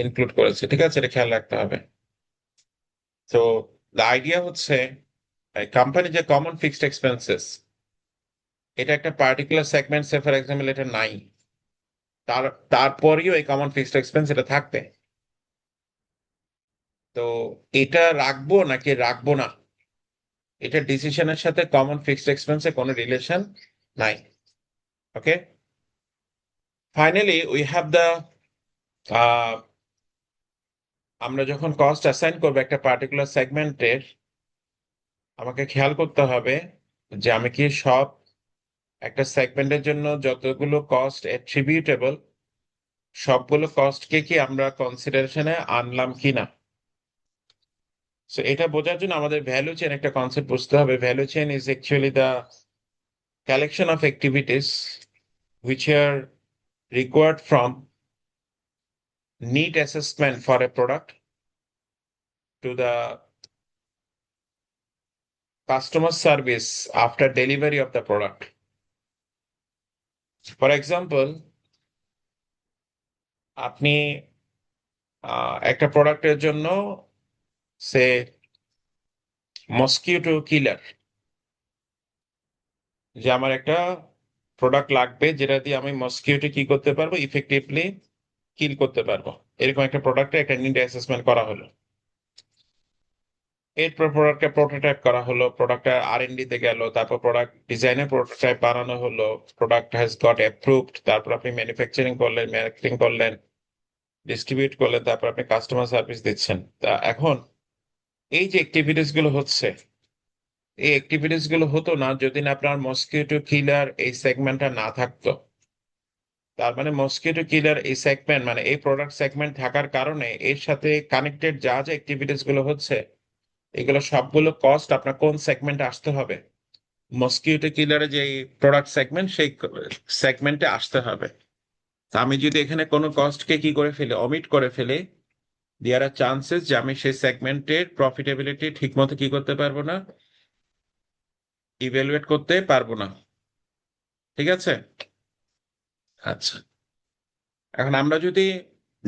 ইনক্লুড করেছে। ঠিক আছে, এটা খেয়াল রাখতে হবে। তো দ্য আইডিয়া হচ্ছে কোম্পানি যে কমন ফিক্সড এক্সপেন্সেস, এটা একটা particular segment, say for example এটা নাই, তার তারপরেও এই কমন ফিক্সড এক্সপেন্স এটা থাকবে। তো এটা রাখবো নাকি রাখবো না, এটা ডিসিশনের সাথে কমন ফিক্সড এক্সপেন্সে কোনো রিলেশন নাই। ওকে, ফাইনালি উই হ্যাভ দ্য, আমরা যখন কস্ট অ্যাসাইন করবো একটা পার্টিকুলার সেগমেন্টের, আমাকে খেয়াল করতে হবে যে আমি কি সব একটা সেগমেন্টের জন্য যতগুলো কস্ট অ্যাট্রিবিউটেবল সবগুলো কস্টকে কি আমরা কনসিডারেশনে আনলাম কিনা। সো এটা বোঝার জন্য আমাদের ভ্যালু চেইন একটা কনসেপ্ট বুঝতে হবে। Value chain is actually the collection of activities which are required from need assessment for a product to the customer service after delivery of the product. For example, আপনি একটা প্রোডাক্টের জন্য সে mosquito কিলার, যে আমার একটা প্রোডাক্ট লাগবে যেটা দিয়ে আমি মসকিউটো কি করতে পারবো, ইফেক্টিভলি কিল করতে পারবো, এরকম একটা প্রোডাক্টে একটা নিড অ্যাসেসমেন্ট করা হলো। এরপর প্রোডাক্টটা প্রোটোটাইপ করা হলো, প্রোডাক্টটা R&D তে গেল, তারপর প্রোডাক্ট ডিজাইনে প্রোটোটাইপ বানানো হলো, প্রোডাক্ট হ্যাজ গট অ্যাপ্রুভড, তারপর আপনি ম্যানুফ্যাকচারিং করলেন, মার্কেটিং করলেন, ডিস্ট্রিবিউট করলেন, তারপর আপনি কাস্টমার সার্ভিস দিচ্ছেন। তা এখন এই যে অ্যাক্টিভিটিস গুলো হচ্ছে, এই অ্যাক্টিভিটিস গুলো হতো না যদি না আপনার মসকিউটো কিলার এই সেগমেন্টটা না থাকতো। তার মানে মসকিউটো কিলার এই সেগমেন্ট, মানে এই প্রোডাক্ট সেগমেন্ট থাকার কারণে এর সাথে কানেক্টেড যা যা অ্যাক্টিভিটিস গুলো হচ্ছে, এগুলো সবগুলো কস্ট আপনার কোন সেগমেন্টে আসতে হবে, মসকিউটো কিলারে যে প্রোডাক্ট সেগমেন্ট, সেই সেগমেন্টে আসতে হবে। তা আমি যদি এখানে কোনো কস্টকে কি করে ফেলি, অমিট করে ফেলি, দেয়ার আর চান্সেস যে আমি সেই সেগমেন্টের প্রফিটেবিলিটি ঠিক মতো কি করতে পারবো না, ইভ্যালুয়েট করতে পারবো না। ঠিক আছে, আচ্ছা, এখন আমরা যদি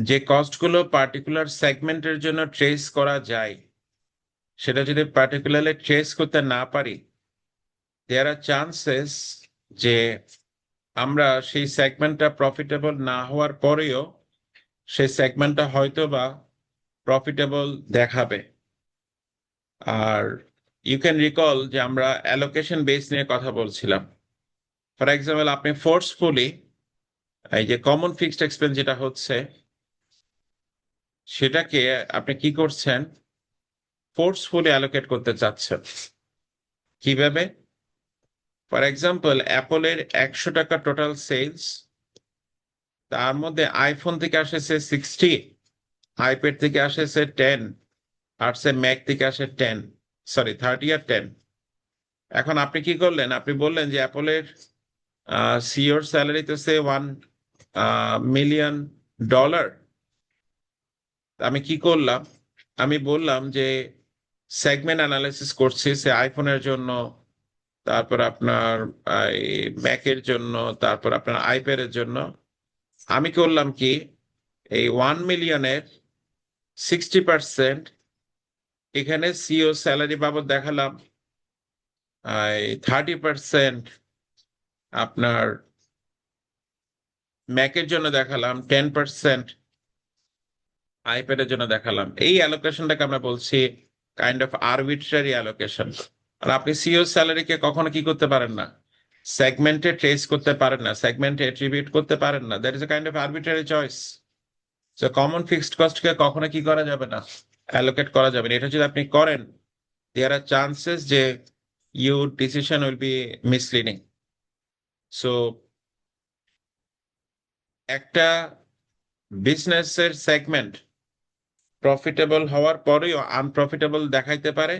যে কস্টগুলো পার্টিকুলার সেগমেন্টের জন্য ট্রেস করা যায়, সেটা যদি পার্টিকুলারলি ট্রেস করতে না পারি, দেয়ার আর চান্সেস যে আমরা সেই সেগমেন্টটা প্রফিটেবল না হওয়ার পরেও সেই সেগমেন্টটা হয়তো বা প্রফিটেবল দেখাবে। আর ইউ ক্যান রিকল যে আমরা অ্যালোকেশন বেস নিয়ে কথা বলছিলাম। ফর এক্সাম্পল, আপনি ফোর্সফুলি এই যে কমন ফিক্সড এক্সপেন্স যেটা হচ্ছে, সেটাকে আপনি কি করছেন, ফোর্সফুলি অ্যালোকেট করতে চাচ্ছেন। কিভাবে? ফর এক্সাম্পল, অ্যাপলের 100 টাকা টোটাল সেলস, তার মধ্যে আইফোন থেকে আসেছে 60, আইপ্যাড থেকে আসেছে 10, আর সে ম্যাক থেকে আসে 10, সরি 30 আর 10। এখন আপনি কি করলেন, আপনি বললেন যে অ্যাপলের সিওর স্যালারি তো সে $1 মিলিয়ন। আমি কি করলাম, আমি বললাম যে সেগমেন্ট অ্যানালাইসিস করছি সে আইফোনের জন্য, তারপর আপনার ম্যাকের জন্য, তারপর আপনার আইপ্যাডের জন্য। আমি করলাম কি, এই 1 মিলিয়নের 60% এখানে সিও স্যালারি বাবদ দেখালাম, 30% আপনার ম্যাকের জন্য দেখালাম, 10% আইপ্যাডের জন্য দেখালাম। এই অ্যালোকেশনটাকে আমরা বলছি কাইন্ড অফ আরবিট্রারি অ্যালোকেশন। আর আপনি সিও স্যালারিকে কখনো কি করতে পারেন না, সেগমেন্টে ট্রেস করতে পারেন না, সেগমেন্টে অ্যাট্রিবিউট করতে পারেন না, that is a kind of arbitrary choice. So common fixed কস্টকে কখনো কি করা যাবে না, অ্যালোকেট করা যাবে না। এটা যদি আপনি করেন, দেয়ার আর চান্সেস যে your decision will be misleading. So একটা বিজনেসের সেগমেন্ট প্রফিটেবল হওয়ার পরেও আনপ্রফিটেবল দেখাইতে পারে,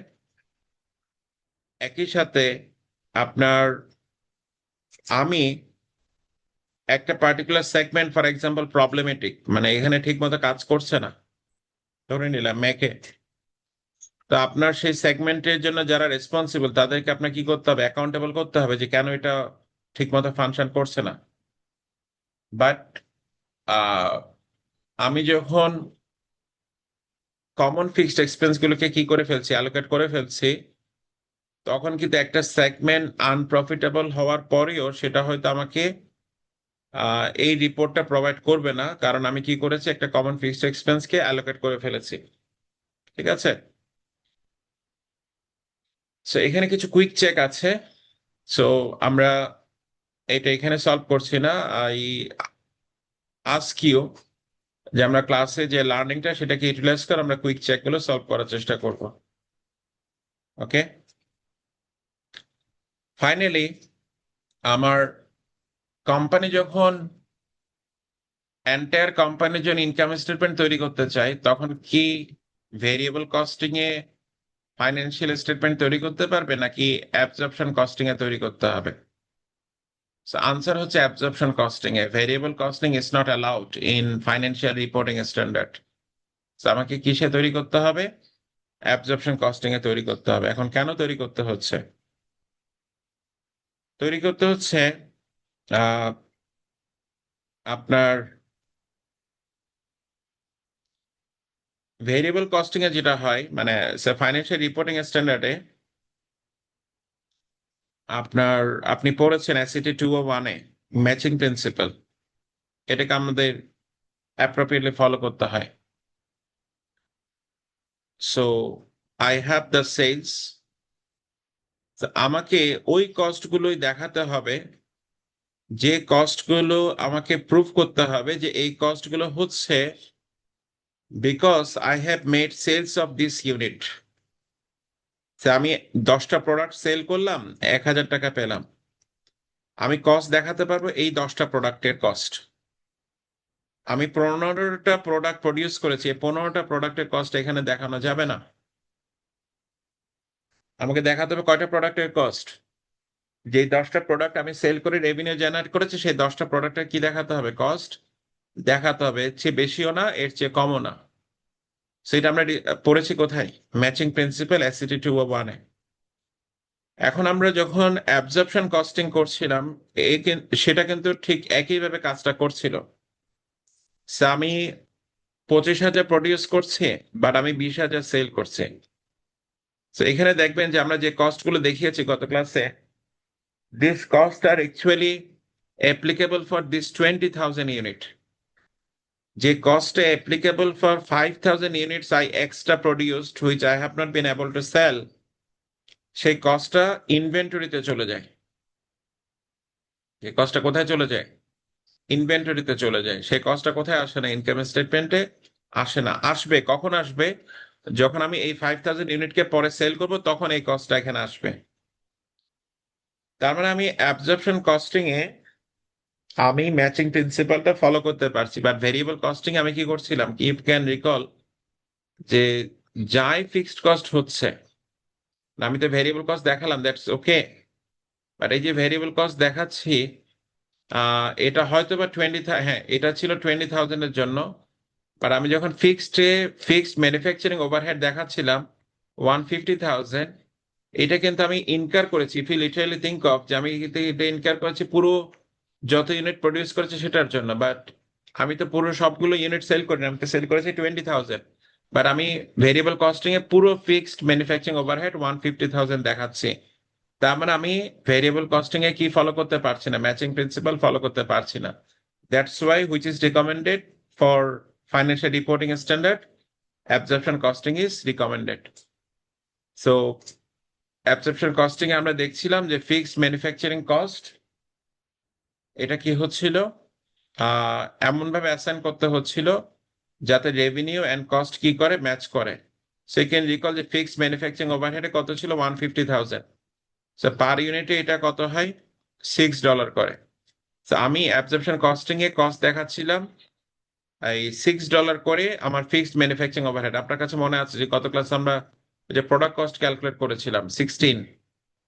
একই সাথে আপনার আমি একটা particular segment for example problematic, মানে এখানে ঠিক মতো কাজ করছে না, ধরে নিলাম মেকে, তো আপনার সেই সেগমেন্টের জন্য যারা রেসপন্সিবল তাদেরকে আপনার কি করতে হবে, অ্যাকাউন্টেবল করতে হবে যে কেন এটা ঠিক মতো ফাংশন করছে না। বাট আমি যখন কমন ফিক্সড এক্সপেন্স গুলোকে কি করে ফেলছি, অ্যালোকেট করে ফেলছি, তখন কিন্তু একটা সেগমেন্ট আনপ্রফিটেবল হওয়ার পরেও সেটা হয়তো আমাকে এই রিপোর্টটা প্রোভাইড করবে না, কারণ আমি কি করেছি, একটা কমন ফিক্সড এক্সপেন্সকে অ্যালোকেট করে ফেলেছি। ঠিক আছে, সো এখানে কিছু কুইক চেক আছে। সো আমরা এটা এখানে সলভ করছি না, আই আস্ক ইউ যে আমরা ক্লাসে যে লার্নিংটা সেটাকে ইউটিলাইজ করে আমরা কুইক চেক গুলো সলভ করার চেষ্টা করব। ওকে, ফাইনালি আমার কোম্পানি যখন এন্টায়ার কোম্পানির জন্য ইনকাম স্টেটমেন্ট তৈরি করতে চাই, তখন কি ভেরিয়েবল কস্টিং এ ফাইন্যান্সিয়াল স্টেটমেন্ট তৈরি করতে পারবে নাকি অ্যাবজর্পশন কস্টিং এ তৈরি করতে হবে? আনসার হচ্ছে absorption costing A. Variable costing is not allowed in financial reporting standard. আমাকে কিসে তৈরি করতে হবে? অ্যাবজর্পশন কস্টিং এ তৈরি করতে হবে। এখন কেন তৈরি করতে হচ্ছে? তৈরি করতে হচ্ছে আহ আপনার ভেরিয়েবল কস্টিং এ যেটা হয়, মানে ফাইন্যান্সিয়াল রিপোর্টিং স্ট্যান্ডার্ডে আপনার, আপনি পড়েছেন এসিটি 201 এ ম্যাচিং প্রিন্সিপাল, এটাকে আমাদের অ্যাপ্রোপ্রিয়েটলি ফলো করতে হয়। So I have the sales, আমাকে ওই কস্ট গুলোই দেখাতে হবে, যে কস্ট গুলো আমাকে প্রুফ করতে হবে যে এই কস্ট গুলো হচ্ছে because I have made sales of this unit. আমি 10টা প্রোডাক্ট সেল করলাম, 1,000 টাকা পেলাম, আমি কস্ট দেখাতে পারবো এই 10টা প্রোডাক্টের কস্ট। আমি 15টা প্রোডাক্ট প্রডিউস করেছি, এই 15টা প্রোডাক্টের কস্ট এখানে দেখানো যাবে না। আমাকে দেখাতে হবে কয়টা প্রোডাক্টের কস্ট, যে 10টা প্রোডাক্ট আমি সেল করে রেভিনিউ জেনারেট করেছি, সেই 10টা প্রোডাক্টের কি দেখাতে হবে, কস্ট দেখাতে হবে। এর চেয়ে বেশিও না, এর চেয়ে কমও না। সেটা আমরা পড়েছি কোথায়? ম্যাচিং প্রিন্সিপাল এসিটি 201 এ। এখন আমরা যখন অ্যাবজর্পশন কস্টিং করছিলাম, সেটা কিন্তু ঠিক একইভাবে কাজটা করছিল। আমি 25,000 প্রডিউস করছি, বাট আমি 20,000 সেল করছি। তো এখানে দেখবেন যে আমরা যে কস্ট গুলো দেখিয়েছি গত ক্লাসে, this cost are actually applicable for this 20,000 unit. যে cost applicable for 5,000 units I extra produced which I have not been able to sell, সেই কস্টটা ইনভেন্টরিতে চলে যায়। যে কস্টটা কোথায় চলে যায়? ইনভেন্টরিতে চলে যায়। সেই কস্টটা কোথায় আসে না? ইনকাম স্টেটমেন্টে আসে না। আসবে কখন? আসবে যখন আমি এই 5,000 ইউনিটকে পরে সেল করব, তখন এই কস্টটা এখানে আসবে। তার মানে আমি অ্যাবজর্পশন কস্টিং এ আমি ম্যাচিং প্রিন্সিপালটা ফলো করতে পারছি, বাট ভেরিয়েবল কস্টিং আমি কি করছিলাম, ইউ ক্যান রিকল, যে যাই ফিক্সড কস্ট হচ্ছে, আমি তো ভেরিয়েবল কস্ট দেখালাম, দ্যাটস ওকে, বাট এই যে ভেরিয়েবল কস্ট দেখাচ্ছি, এটা হয়তো বা 20, হ্যাঁ এটা ছিল 20,000 এর জন্য, বাট আমি যখন ফিক্সড ম্যানুফ্যাকচারিং ওভারহেড দেখাচ্ছিলাম 150,000, এটা কিন্তু আমি ইনকার করেছি। If you literally think of, যে আমি এটা ইনকার করেছি পুরো যত ইউনিট প্রডিউস করেছে সেটার জন্য, বাট আমি তো পুরো সবগুলো ইউনিট সেল করিনি, আমি তো সেল করেছি 20,000, বাট আমি ভেরিয়েবল কস্টিং এ পুরো ফিক্সড ম্যানুফ্যাকচারিং ওভারহেড 150,000 দেখাচ্ছি। তার মানে আমি ভেরিয়েবল কস্টিং এ কি ফলো করতে পারছি না? ম্যাচিং প্রিন্সিপাল ফলো করতে পারছি না। That's why which is recommended for financial reporting standard, absorption costing is recommended. So absorption costing এ আমরা দেখছিলাম যে ফিক্সড ম্যানুফ্যাকচারিং কস্ট, এটা কি হচ্ছিল, এমন ভাবে অ্যাসাইন করতে হচ্ছিল যাতে রেভিনিউ এন্ড কস্ট কি করে, ম্যাচ করে। সেকেন্ড রিকল যে ফিক্সড ম্যানুফ্যাকচারিং ওভারহেডে কত ছিল, 150,000। পার ইউনিটে এটা কত হয়, $6 করে। তো আমি অ্যাবজর্পশন কস্টিং এ কস্ট দেখাচ্ছিলাম এই $6 করে আমার ফিক্সড ম্যানুফ্যাকচারিং ওভারহেড। আপনার কাছে মনে আছে যে গত ক্লাসে আমরা যে প্রোডাক্ট কস্ট ক্যালকুলেট করেছিলাম 16।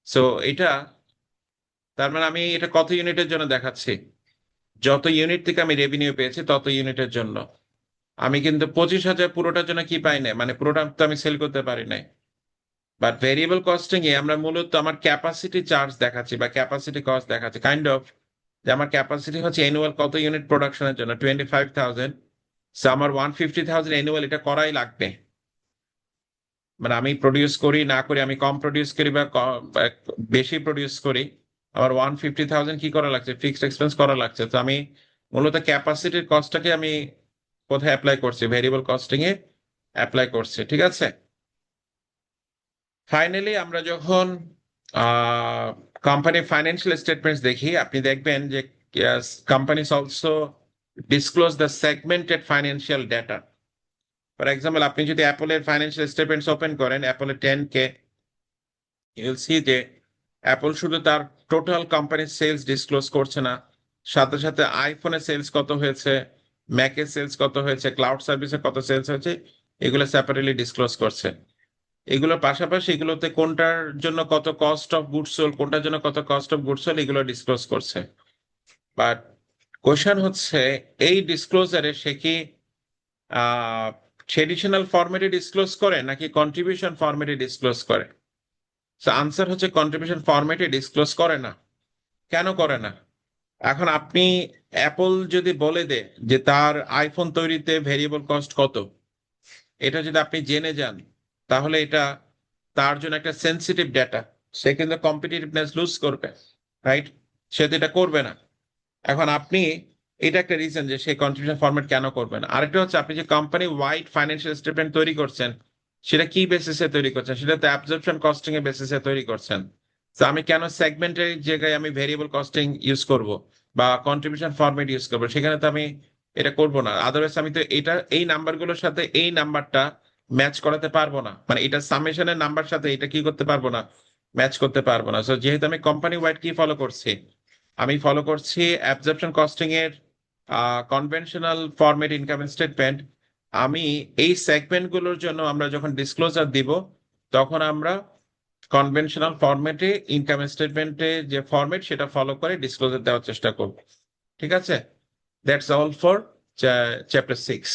সো এটা তার মানে আমি এটা কত ইউনিটের জন্য দেখাচ্ছি, যত ইউনিট থেকে আমি রেভিনিউ পেয়েছি তত ইউনিটের জন্য। আমি কিন্তু 25,000 পুরোটার জন্য কি পাই না, মানে পুরোটা তো আমি সেল করতে পারি নাই। বাট ভেরিয়েবল কস্টিং এ আমরা মূলত আমার ক্যাপাসিটি চার্জ দেখাচ্ছি বা ক্যাপাসিটি কস্ট দেখাচ্ছি কাইন্ড অফ, যে আমার ক্যাপাসিটি হচ্ছে অ্যানুয়াল কত ইউনিট প্রোডাকশনের জন্য 25,000। সো আমার 150,000 অ্যানুয়াল এটা করাই লাগবে। মানে আমি প্রডিউস করি না করি, আমি কম প্রডিউস করি বা বেশি প্রডিউস করি, আমার 150,000 কি করা লাগছে, ফিক্সড এক্সপেন্স করা লাগছে। তো আমি মূলত ক্যাপাসিটির কস্টটাকে আমি কোথায় অ্যাপ্লাই করছি, ভেরিয়েবল কস্টিং এ অ্যাপ্লাই করছি, ঠিক আছে। ফাইনালি আমরা যখন কোম্পানি ফাইন্যান্সিয়াল স্টেটমেন্টস দেখি, আপনি দেখবেন যে companies also disclose the segmented financial data. For example, আপনি যদি অ্যাপলের ফাইন্যান্সিয়াল স্টেটমেন্টস ওপেন করেন, অ্যাপলের 10K, ইউল সি যে অ্যাপল শুধু তার টোটাল কোম্পানির সেলস ডিসক্লোজ করছে না, সাথে সাথে আইফোনের সেলস কত হয়েছে, ম্যাকের সেলস কত হয়েছে, ক্লাউড সার্ভিসে কত সেলস হয়েছে, এগুলো সেপারেটলি ডিসক্লোজ করছে। এগুলোর পাশাপাশি এগুলোতে কোনটার জন্য কত কস্ট অফ গুডস সোল্ড, কোনটার জন্য কত কস্ট অফ গুডস সোল্ড, এগুলো ডিসক্লোজ করছে। বাট কোশ্চেন হচ্ছে, এই ডিসক্লোজারে সে কি ট্রেডিশনাল ফরম্যাটে ডিসক্লোজ করে নাকি কন্ট্রিবিউশন ফরম্যাটে ডিসক্লোজ করে? আনসার হচ্ছে কন্ট্রিবিউশন ফরম্যাটে ডিসক্লোজ করে না। কেন করে না? এখন আপনি অ্যাপল যদি বলে দে যে তার আইফোন তৈরিতে ভেরিয়েবল কস্ট কত, এটা যদি আপনি জেনে যান, তাহলে এটা তার জন্য একটা সেন্সিটিভ ডেটা, সে কিন্তু কম্পিটিটিভনেস লুজ করবে, রাইট? সে তো এটা করবে না। এখন আপনি, এটা একটা রিজন যে সেই কন্ট্রিবিউশন ফরম্যাট কেন করবেন। আরেকটা হচ্ছে, আপনি যে কোম্পানি ওয়াইড ফাইন্যান্সিয়াল স্টেটমেন্ট তৈরি করছেন, সেটা কি বেসিসে তৈরি করছেন? সেটা তো অ্যাবজর্পশন কস্টিং এর বেসিসে তৈরি করছেন। তো আমি কেন সেগমেন্টের জায়গায় আমি ভেরিয়েবল কস্টিং ইউজ করব বা কন্ট্রিবিউশন ফরম্যাট ইউজ করবো? সেখানে তো আমি এটা করব না। আদারওয়াইজ আমি তো এটা এই নাম্বারগুলোর সাথে এই নাম্বারটা ম্যাচ করাতে পারবো না, মানে এটা সামেশনের নাম্বার সাথে এটা কি করতে পারবো না, ম্যাচ করতে পারবো না। সো যেহেতু আমি কোম্পানি ওয়াইড কি ফলো করছি, আমি ফলো করছি অ্যাবজর্পশন কস্টিং এর কনভেনশনাল ফরম্যাট ইনকাম স্টেটমেন্ট। আমি এই সেগমেন্ট গুলোর জন্য আমরা যখন ডিসক্লোজার দিব, তখন আমরা কনভেনশনাল ফরম্যাটে ইনকাম স্টেটমেন্টে যে ফরম্যাট সেটা ফলো করে ডিসক্লোজার দেওয়ার চেষ্টা করব, ঠিক আছে। That's all for chapter 6।